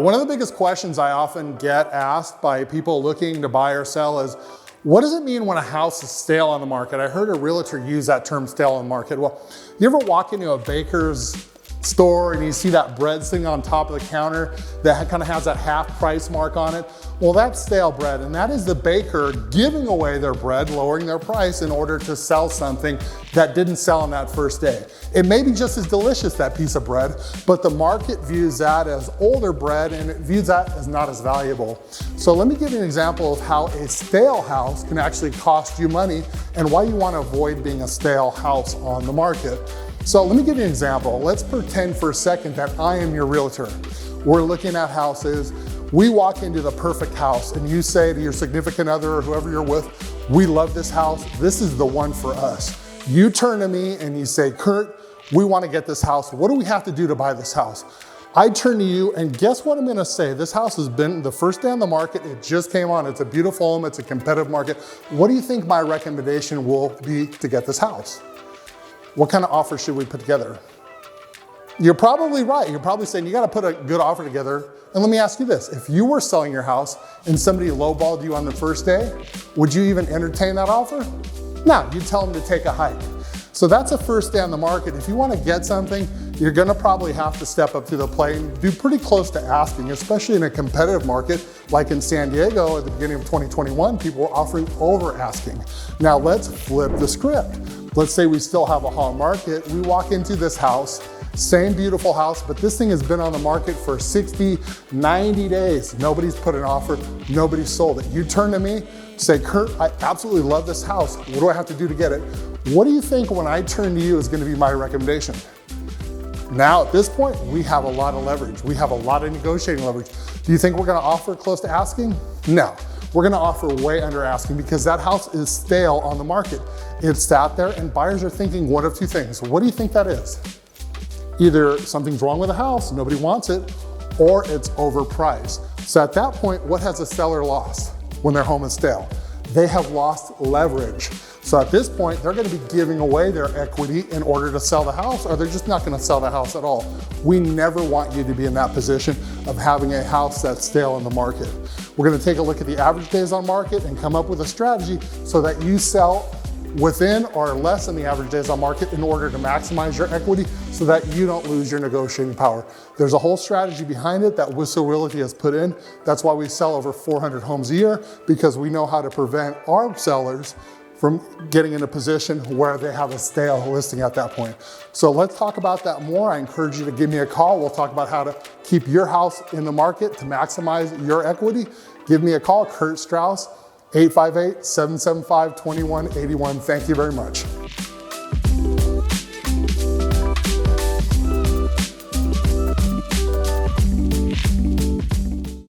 one of the biggest questions I often get asked by people looking to buy or sell is, what does it mean when a house is stale on the market? I heard a realtor use that term, stale on the market. Well, you ever walk into a baker's store and you see that bread sitting on top of the counter that kind of has that half price mark on it? Well, that's stale bread, and that is the baker giving away their bread, lowering their price in order to sell something that didn't sell on that first day. It may be just as delicious, that piece of bread, but the market views that as older bread and it views that as not as valuable. So let me give you an example of how a stale house can actually cost you money and why you want to avoid being a stale house on the market. So let me give you an example. Let's pretend for a second that I am your realtor. We're looking at houses. We walk into the perfect house and you say to your significant other or whoever you're with, we love this house. This is the one for us. You turn to me and you say, Kurt, we want to get this house. What do we have to do to buy this house? I turn to you and guess what I'm going to say? This house has been the first day on the market. It just came on. It's a beautiful home. It's a competitive market. What do you think my recommendation will be to get this house? What kind of offer should we put together? You're probably right. You're probably saying you got to put a good offer together. And let me ask you this. If you were selling your house and somebody lowballed you on the first day, would you even entertain that offer? No, you'd tell them to take a hike. So that's a first day on the market. If you want to get something, you're going to probably have to step up to the plate and do pretty close to asking, especially in a competitive market like in San Diego at the beginning of 2021, people were offering over asking. Now let's flip the script. Let's say we still have a hot market. We walk into this house, same beautiful house, but this thing has been on the market for 60, 90 days. Nobody's put an offer, nobody's sold it. You turn to me, say, Kurt, I absolutely love this house. What do I have to do to get it? What do you think when I turn to you is gonna be my recommendation? Now at this point, we have a lot of leverage. We have a lot of negotiating leverage. Do you think we're gonna offer close to asking? No. We're gonna offer way under asking because that house is stale on the market. It's sat there and buyers are thinking one of two things. What do you think that is? Either something's wrong with the house, nobody wants it, or it's overpriced. So at that point, what has a seller lost when their home is stale? They have lost leverage. So at this point, they're gonna be giving away their equity in order to sell the house, or they're just not gonna sell the house at all. We never want you to be in that position of having a house that's stale in the market. We're gonna take a look at the average days on market and come up with a strategy so that you sell within or less than the average days on market in order to maximize your equity so that you don't lose your negotiating power. There's a whole strategy behind it that Whissel Realty has put in. That's why we sell over 400 homes a year, because we know how to prevent our sellers from getting in a position where they have a stale listing at that point. So let's talk about that more. I encourage you to give me a call. We'll talk about how to keep your house in the market to maximize your equity. Give me a call, Kurt Strauss, 858-775-2181. Thank you very much.